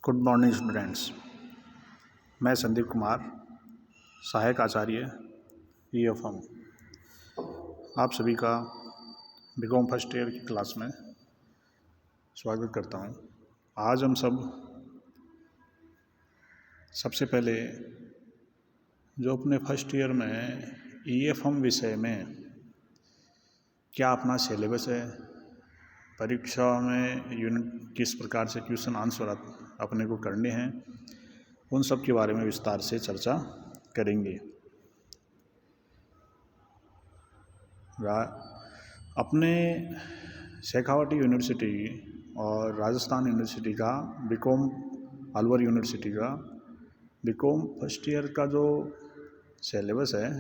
Good morning students. मैं संदीप कुमार, सहायक आचार्य EFM, आप सभी का बीकॉम फर्स्ट ईयर की क्लास में स्वागत करता हूं। आज हम सबसे पहले जो अपने फर्स्ट ईयर में EFM विषय में क्या अपना सिलेबस है, परीक्षा में यूनिट किस प्रकार से क्वेश्चन आंसर अपने को करने हैं, उन सब के बारे में विस्तार से चर्चा करेंगे। अपने शेखावटी यूनिवर्सिटी और राजस्थान यूनिवर्सिटी का बीकॉम, अलवर यूनिवर्सिटी का बीकॉम फर्स्ट ईयर का जो सिलेबस है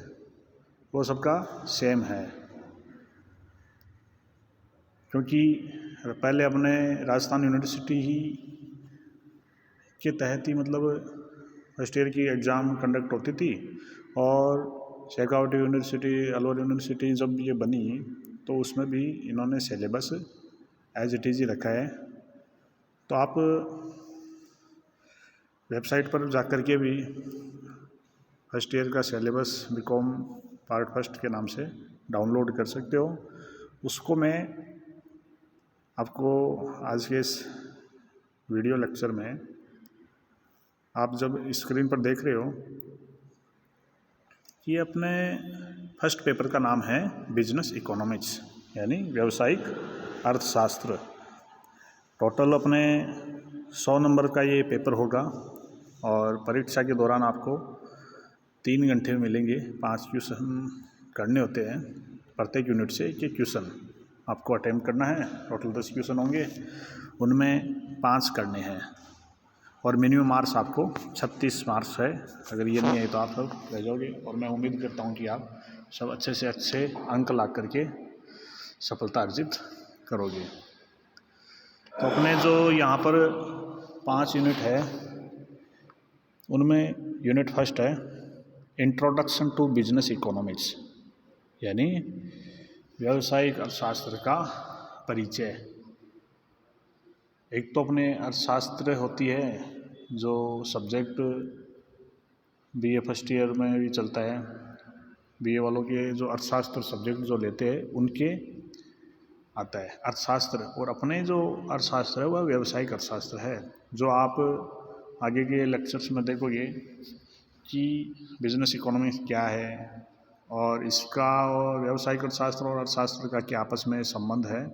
वो सबका सेम है, क्योंकि पहले अपने राजस्थान यूनिवर्सिटी ही के तहत ही फर्स्ट ईयर की एग्ज़ाम कंडक्ट होती थी, और शेखावटी यूनिवर्सिटी, अलवर यूनिवर्सिटी जब ये बनी तो उसमें भी इन्होंने सिलेबस एज इट इज़ ही रखा है। तो आप वेबसाइट पर जाकर के भी फर्स्ट ईयर का सिलेबस बीकॉम पार्ट फर्स्ट के नाम से डाउनलोड कर सकते हो। उसको मैं आपको आज के इस वीडियो लेक्चर में, आप जब स्क्रीन पर देख रहे हो, ये अपने फर्स्ट पेपर का नाम है बिजनेस इकोनॉमिक्स, यानी व्यावसायिक अर्थशास्त्र। टोटल अपने 100 नंबर का ये पेपर होगा, और परीक्षा के दौरान आपको 3 घंटे मिलेंगे। 5 क्वेश्चन करने होते हैं, प्रत्येक यूनिट से एक क्वेश्चन आपको अटेम्प्ट करना है। टोटल 10 क्वेश्चन होंगे, उनमें 5 करने हैं, और मिनिमम मार्क्स आपको 36 मार्क्स है। अगर ये नहीं है तो आप सब रह जाओगे, और मैं उम्मीद करता हूँ कि आप सब अच्छे से अच्छे अंक ला करके सफलता अर्जित करोगे। तो अपने जो यहाँ पर 5 यूनिट है, उनमें यूनिट फर्स्ट है इंट्रोडक्शन टू बिजनेस इकोनॉमिक्स, यानी व्यावसायिक अर्थशास्त्र का परिचय। एक तो अपने अर्थशास्त्र होती है जो सब्जेक्ट BA फर्स्ट ईयर में भी चलता है। BA वालों के जो अर्थशास्त्र सब्जेक्ट जो लेते हैं उनके आता है अर्थशास्त्र, और अपने जो अर्थशास्त्र है वह व्यावसायिक अर्थशास्त्र है, जो आप आगे के लेक्चर्स में देखोगे कि बिजनेस इकोनॉमिक्स क्या है, और इसका और व्यावसायिक अर्थशास्त्र और अर्थशास्त्र का क्या आपस में संबंध है,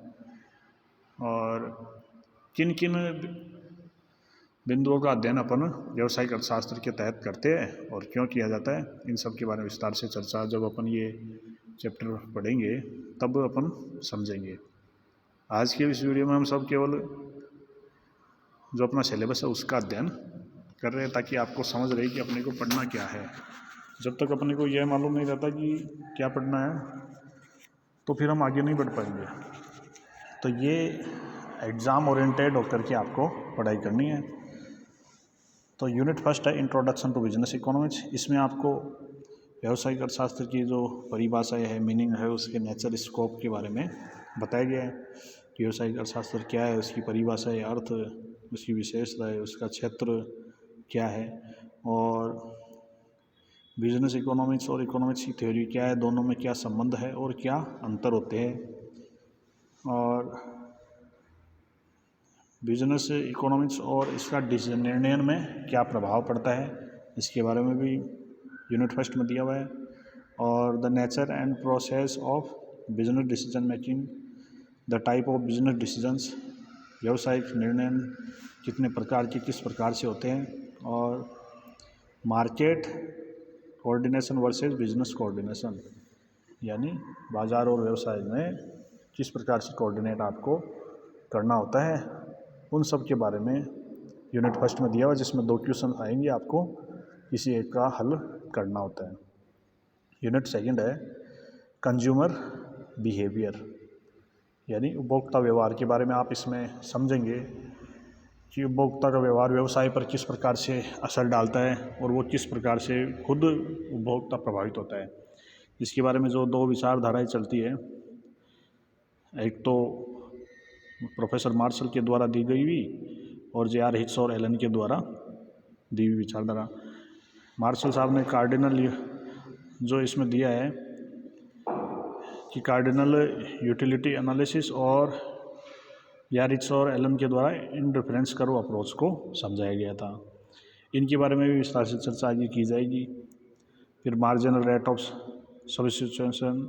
और किन किन बिंदुओं का अध्ययन अपन व्यावसायिक अर्थशास्त्र के तहत करते हैं और क्यों किया जाता है, इन सब के बारे में विस्तार से चर्चा जब अपन ये चैप्टर पढ़ेंगे तब अपन समझेंगे। आज के इस वीडियो में हम सब केवल जो अपना सिलेबस है उसका अध्ययन कर रहे हैं, ताकि आपको समझ रहे कि अपने को पढ़ना क्या है। जब तक अपने को यह मालूम नहीं रहता कि क्या पढ़ना है, तो फिर हम आगे नहीं बढ़ पाएंगे। तो ये एग्ज़ाम ओरिएंटेड होकर के आपको पढ़ाई करनी है। तो यूनिट फर्स्ट है इंट्रोडक्शन टू बिजनेस इकोनॉमिक्स। इसमें आपको व्यावसायिक अर्थशास्त्र की जो परिभाषाएं है, मीनिंग है, उसके नेचर, स्कोप के बारे में बताया गया है कि व्यावसायिक अर्थशास्त्र क्या है, उसकी परिभाषा है, अर्थ, उसकी विशेषता है, उसका क्षेत्र क्या है, और बिजनेस इकोनॉमिक्स और इकोनॉमिक्स की थ्योरी क्या है, दोनों में क्या संबंध है और क्या अंतर होते हैं, और बिजनेस इकोनॉमिक्स और इसका डिसीजन निर्णय में क्या प्रभाव पड़ता है, इसके बारे में भी यूनिट फर्स्ट में दिया हुआ है। और the nature and process of business decision making, the type of business decisions, व्यावसायिक निर्णय कितने प्रकार के, किस प्रकार से होते हैं, और market coordination versus business coordination, यानी बाज़ार और व्यवसाय में किस प्रकार से कोऑर्डिनेट आपको करना होता है, उन सब के बारे में यूनिट फर्स्ट में दिया हुआ, जिसमें 2 क्वेश्चन आएंगे, आपको किसी एक का हल करना होता है। यूनिट सेकंड है कंज्यूमर बिहेवियर, यानी उपभोक्ता व्यवहार के बारे में आप इसमें समझेंगे कि उपभोक्ता का व्यवहार व्यवसाय पर किस प्रकार से असर डालता है, और वो किस प्रकार से खुद उपभोक्ता प्रभावित होता है। इसके बारे में जो 2 विचारधाराएं चलती है, एक तो प्रोफेसर मार्शल के द्वारा दी गई हुई और जे आर हिक्स और एलन के द्वारा दी हुई विचारधारा। मार्शल साहब ने कार्डिनल जो इसमें दिया है कि कार्डिनल यूटिलिटी एनालिसिस और यारिक्स और एलन के द्वारा इंडिफरेंस कर्व अप्रोच को समझाया गया था। इनके बारे में भी विस्तार से चर्चा आगे की जाएगी। फिर marginal rate of substitution,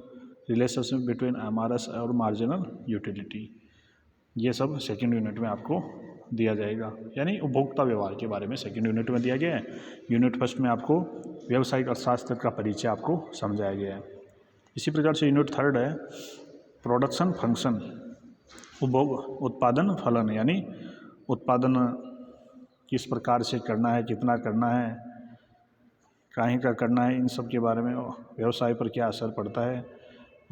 relationship between MRS और मार्जिनल यूटिलिटी, ये सब सेकेंड यूनिट में आपको दिया जाएगा। यानी उपभोक्ता व्यवहार के बारे में सेकेंड यूनिट में दिया गया है। यूनिट फर्स्ट में आपको व्यावसायिक अर्थशास्त्र का परिचय आपको समझाया गया है। इसी प्रकार से यूनिट थर्ड है प्रोडक्शन फंक्शन, उपभोग उत्पादन फलन, यानी उत्पादन किस प्रकार से करना है, कितना करना है, काहे का करना है, इन सब के बारे में, व्यवसाय पर क्या असर पड़ता है,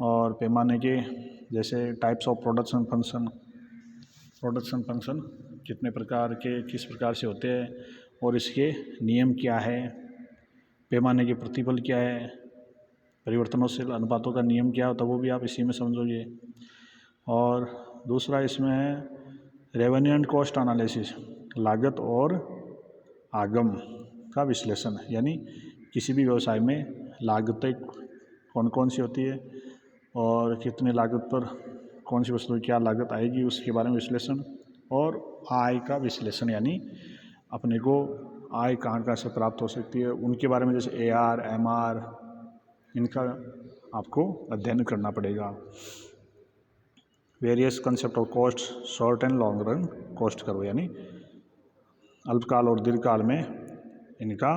और पैमाने के जैसे टाइप्स ऑफ प्रोडक्शन फंक्शन कितने प्रकार के, किस प्रकार से होते हैं और इसके नियम क्या है, पैमाने के प्रतिफल क्या है, परिवर्तनशील अनुपातों का नियम क्या होता है, वो भी आप इसी में समझोगे। और दूसरा इसमें है रेवेन्यू एंड कॉस्ट एनालिसिस, लागत और आगम का विश्लेषण, यानी किसी भी व्यवसाय में लागतें कौन कौन सी होती है और कितने लागत पर कौन सी वस्तु क्या लागत आएगी, उसके बारे में विश्लेषण। और आय का विश्लेषण, यानी अपने को आय कहाँ से प्राप्त हो सकती है, उनके बारे में, जैसे AR, MR, इनका आपको अध्ययन करना पड़ेगा। Various concept of cost, short and long run cost करो, यानी अल्पकाल और दीर्घकाल में इनका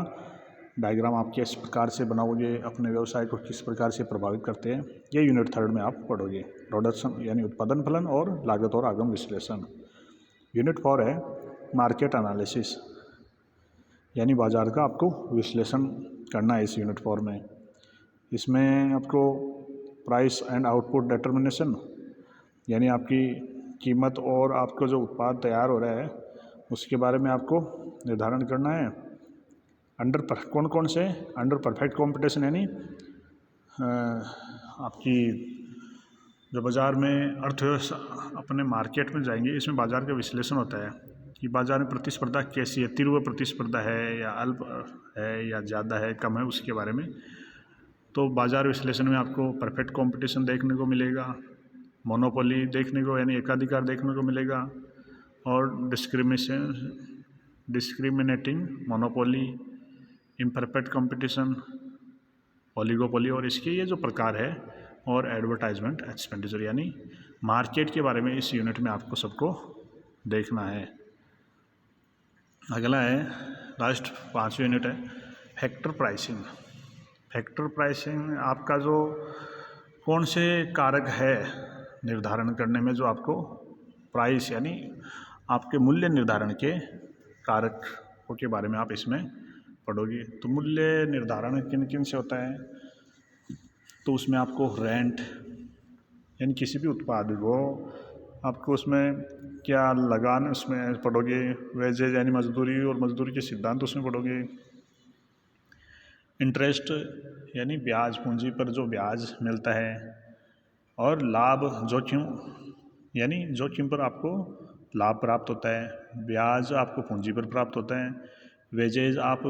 डायग्राम आप किस प्रकार से बनाओगे, अपने व्यवसाय को किस प्रकार से प्रभावित करते हैं, ये यूनिट थर्ड में आप पढ़ोगे। प्रोडक्शन यानी उत्पादन फलन और लागत और आगम विश्लेषण। यूनिट 4 है मार्केट एनालिसिस, यानी बाजार का आपको विश्लेषण करना है इस यूनिट 4 में। इसमें आपको प्राइस एंड आउटपुट डिटर्मिनेशन, यानी आपकी कीमत और आपका जो उत्पाद तैयार हो रहा है उसके बारे में आपको निर्धारण करना है। कौन कौन से अंडर परफेक्ट कंपटीशन, यानी आपकी जो बाज़ार में अर्थव्यवस्था अपने मार्केट में जाएंगे, इसमें बाज़ार का विश्लेषण होता है कि बाज़ार में प्रतिस्पर्धा कैसी है, तीव्र प्रतिस्पर्धा है या अल्प है या ज़्यादा है, कम है, उसके बारे में। तो बाज़ार विश्लेषण में आपको परफेक्ट कंपटीशन देखने को मिलेगा, मोनोपोली देखने को यानी एकाधिकार देखने को मिलेगा, और discriminating monopoly, imperfect competition, oligopoly, और इसके ये जो प्रकार है, और एडवर्टाइजमेंट एक्सपेंडिचर, यानी मार्केट के बारे में इस यूनिट में आपको सबको देखना है। अगला है लास्ट 5वीं यूनिट है फैक्टर प्राइसिंग। फैक्टर प्राइसिंग आपका जो कौन से कारक है निर्धारण करने में, जो आपको प्राइस यानी आपके मूल्य निर्धारण के कारकों के बारे में आप इसमें पढ़ोगे। तो मूल्य निर्धारण किन किन से होता है, तो उसमें आपको रेंट, यानी किसी भी उत्पाद को आपको उसमें क्या लगान उसमें पढ़ोगे, वेजेज यानी मजदूरी और मजदूरी के सिद्धांत उसमें पढ़ोगे। इंटरेस्ट यानी ब्याज, पूंजी पर जो ब्याज मिलता है, और लाभ जोखिम, यानी जोखिम पर आपको लाभ प्राप्त होता है, ब्याज आपको पूंजी पर प्राप्त होता है, वेजेज आप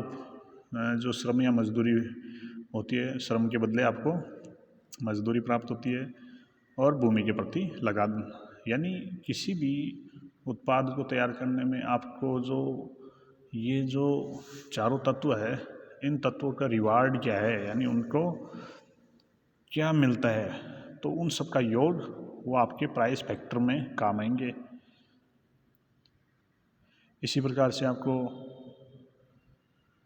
जो श्रम या मजदूरी होती है, श्रम के बदले आपको मजदूरी प्राप्त होती है, और भूमि के प्रति लगान, यानी किसी भी उत्पाद को तैयार करने में आपको जो ये जो चारों तत्व है, इन तत्वों का रिवार्ड क्या है, यानी उनको क्या मिलता है, तो उन सब का योग वो आपके प्राइस फैक्टर में काम आएंगे। इसी प्रकार से आपको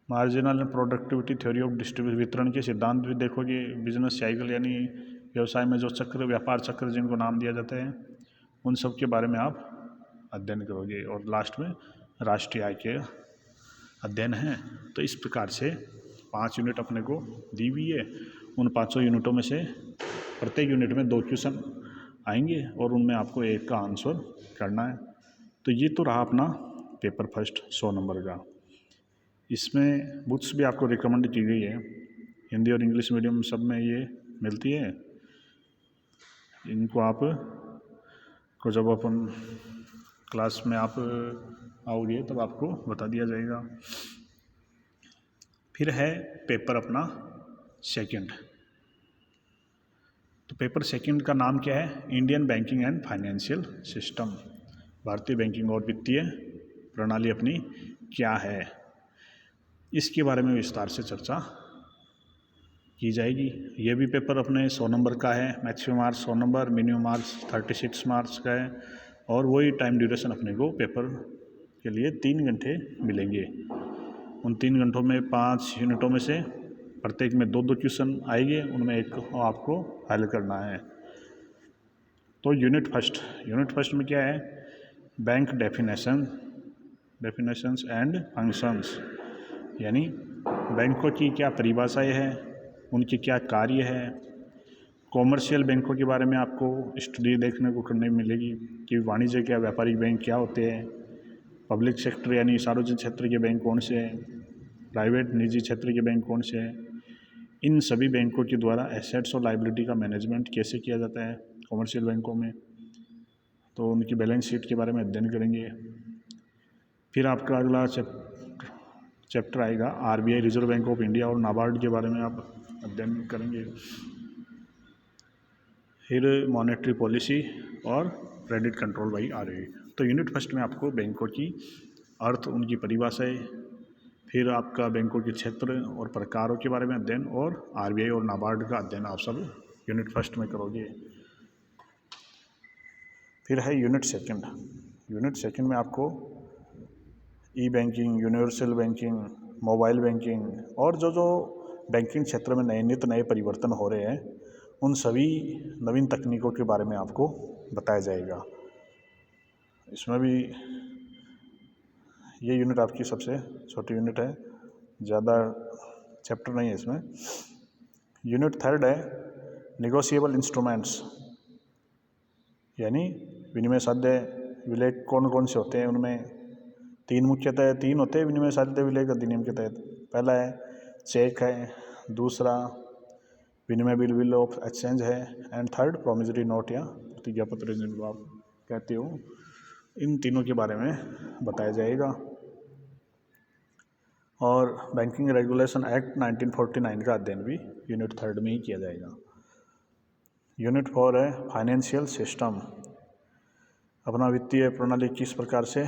marginal productivity theory of distribution, वितरण के सिद्धांत भी देखोगे। बिजनेस साइकिल यानी व्यवसाय में जो चक्र, व्यापार चक्र जिनको नाम दिया जाता है, उन सब के बारे में आप अध्ययन करोगे। और लास्ट में राष्ट्रीय आय के अध्ययन है। तो इस प्रकार से 5 यूनिट अपने को दी हुई है। उन 5 यूनिटों में से प्रत्येक यूनिट में 2 क्वेश्चन आएंगे और उनमें आपको एक का आंसर करना है। तो ये तो रहा अपना पेपर फर्स्ट 100 नंबर का। इसमें बुक्स भी आपको रिकमेंड की गई है, हिंदी और इंग्लिश मीडियम सब में ये मिलती है। इनको आप को जब अपन क्लास में आप आओगे तब आपको बता दिया जाएगा। फिर है पेपर अपना सेकंड। तो पेपर सेकंड का नाम क्या है? Indian banking and financial system. भारतीय बैंकिंग और वित्तीय प्रणाली अपनी क्या है, इसके बारे में विस्तार से चर्चा की जाएगी। ये भी पेपर अपने 100 नंबर का है। Maximum marks 100 number, minimum marks 36 marks का है। और वही टाइम ड्यूरेशन अपने को पेपर के लिए 3 घंटे मिलेंगे। उन 3 घंटों में 5 यूनिटों में से प्रत्येक में 2-2 क्वेश्चन आएंगे, उनमें एक आपको हल करना है। तो यूनिट फर्स्ट में क्या है? बैंक डेफिनेशंस एंड फंक्शंस, यानी बैंकों की क्या परिभाषाएं हैं, उनके क्या कार्य है। कॉमर्शियल बैंकों के बारे में आपको स्टडी देखने को करने मिलेगी कि वाणिज्य क्या, व्यापारिक बैंक क्या होते हैं। पब्लिक सेक्टर यानी सार्वजनिक क्षेत्र के बैंक कौन से हैं, प्राइवेट निजी क्षेत्र के बैंक कौन से हैं। इन सभी बैंकों के द्वारा एसेट्स और लायबिलिटी का मैनेजमेंट कैसे किया जाता है कॉमर्शियल बैंकों में, तो उनकी बैलेंस शीट के बारे में अध्ययन करेंगे। फिर आपका अगला चैप्टर आएगा RBI, reserve bank of India और नाबार्ड के बारे में आप अध्ययन करेंगे। फिर मॉनेटरी पॉलिसी और क्रेडिट कंट्रोल बाई आरबीआई। तो यूनिट फर्स्ट में आपको बैंकों की अर्थ, उनकी परिभाषाएं, फिर आपका बैंकों के क्षेत्र और प्रकारों के बारे में अध्ययन, और आरबीआई और नाबार्ड का अध्ययन आप सब यूनिट फर्स्ट में करोगे। फिर है यूनिट सेकंड में आपको e banking, universal banking, mobile banking और जो बैंकिंग क्षेत्र में नए परिवर्तन हो रहे हैं, उन सभी नवीन तकनीकों के बारे में आपको बताया जाएगा। इसमें भी ये यूनिट आपकी सबसे छोटी यूनिट है, ज़्यादा चैप्टर नहीं है इसमें। यूनिट थर्ड है निगोशिएबल इंस्ट्रूमेंट्स, यानी विनिमय साध्य विलय कौन कौन से होते हैं। उनमें 3 मुख्यतः 3 होते हैं विनिमय साध्य विलय अधिनियम के तहत। पहला है चेक है, दूसरा विनिमय बिल ऑफ एक्सचेंज है, एंड थर्ड प्रोमिसरी नोट या प्रतिज्ञा पत्र जिनको आप कहते हो। इन तीनों के बारे में बताया जाएगा। और बैंकिंग रेगुलेशन एक्ट 1949 का अध्ययन भी यूनिट थर्ड में ही किया जाएगा। यूनिट 4 है फाइनेंशियल सिस्टम, अपना वित्तीय प्रणाली किस प्रकार से,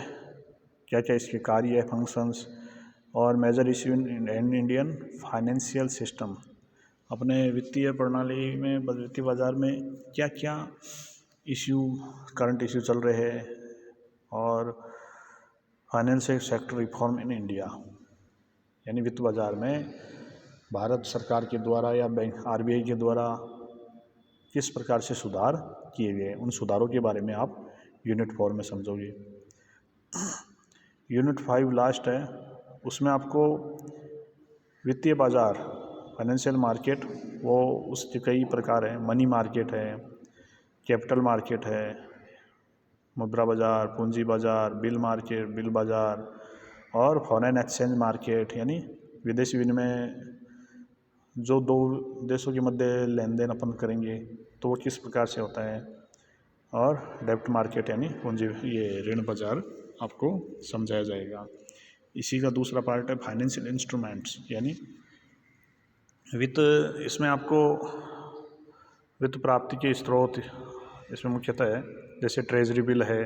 क्या क्या इसके कार्य है, फंक्शंस और major issue in Indian financial system. अपने वित्तीय प्रणाली में, वित्तीय बाजार में क्या क्या इश्यू, करंट इश्यू चल रहे हैं, और financial sector reform in India, यानी वित्त बाजार में भारत सरकार के द्वारा या बैंक आरबीआई के द्वारा किस प्रकार से सुधार किए गए, उन सुधारों के बारे में आप यूनिट 4 में समझोगे। यूनिट 5 लास्ट है, उसमें आपको वित्तीय बाजार, फाइनेंशियल मार्केट, वो उसके कई प्रकार हैं। मनी मार्केट है, कैपिटल मार्केट है, मुद्रा बाजार, पूंजी बाजार, बिल मार्केट, बिल बाजार, और फॉरेन एक्सचेंज मार्केट, यानी विदेशी विनिमय, जो 2 देशों के मध्य लेन देन अपन करेंगे तो वो किस प्रकार से होता है, और डेब्ट मार्केट यानी पूंजी, ये ऋण बाजार आपको समझाया जाएगा। इसी का दूसरा पार्ट है फाइनेंशियल इंस्ट्रूमेंट्स, यानी वित्त। इसमें आपको वित्त प्राप्ति के स्रोत इसमें मुख्यतः है, जैसे ट्रेजरी बिल है,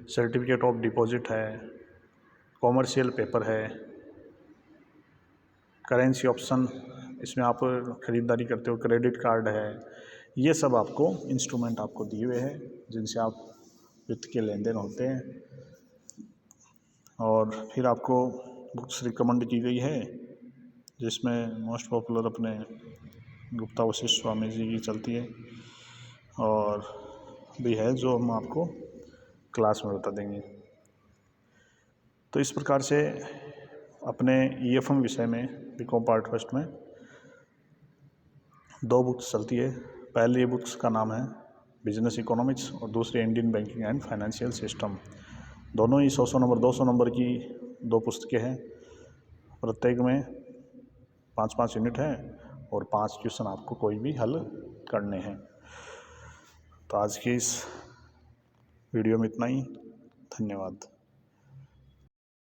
सर्टिफिकेट ऑफ डिपॉजिट है, कॉमर्शियल पेपर है, करेंसी ऑप्शन, इसमें आप खरीदारी करते हो, क्रेडिट कार्ड है। ये सब आपको इंस्ट्रूमेंट आपको दिए हुए हैं जिनसे आप वित्त के लेन देन होते हैं। और फिर आपको बुक्स रिकमेंड की गई है, जिसमें मोस्ट पॉपुलर अपने गुप्ता वशिष्ठ स्वामी जी की चलती है, और भी है जो हम आपको क्लास में बता देंगे। तो इस प्रकार से अपने ईएफएम विषय में बीकॉम पार्ट फर्स्ट में 2 बुक्स चलती है। पहली बुक्स का नाम है बिजनेस इकोनॉमिक्स और दूसरी Indian banking and financial system. दोनों ही 100 नंबर 200 नंबर की 2 पुस्तकें हैं। प्रत्येक में 5-5 यूनिट है और 5 क्वेश्चन आपको कोई भी हल करने हैं। तो आज की इस वीडियो में इतना ही। धन्यवाद।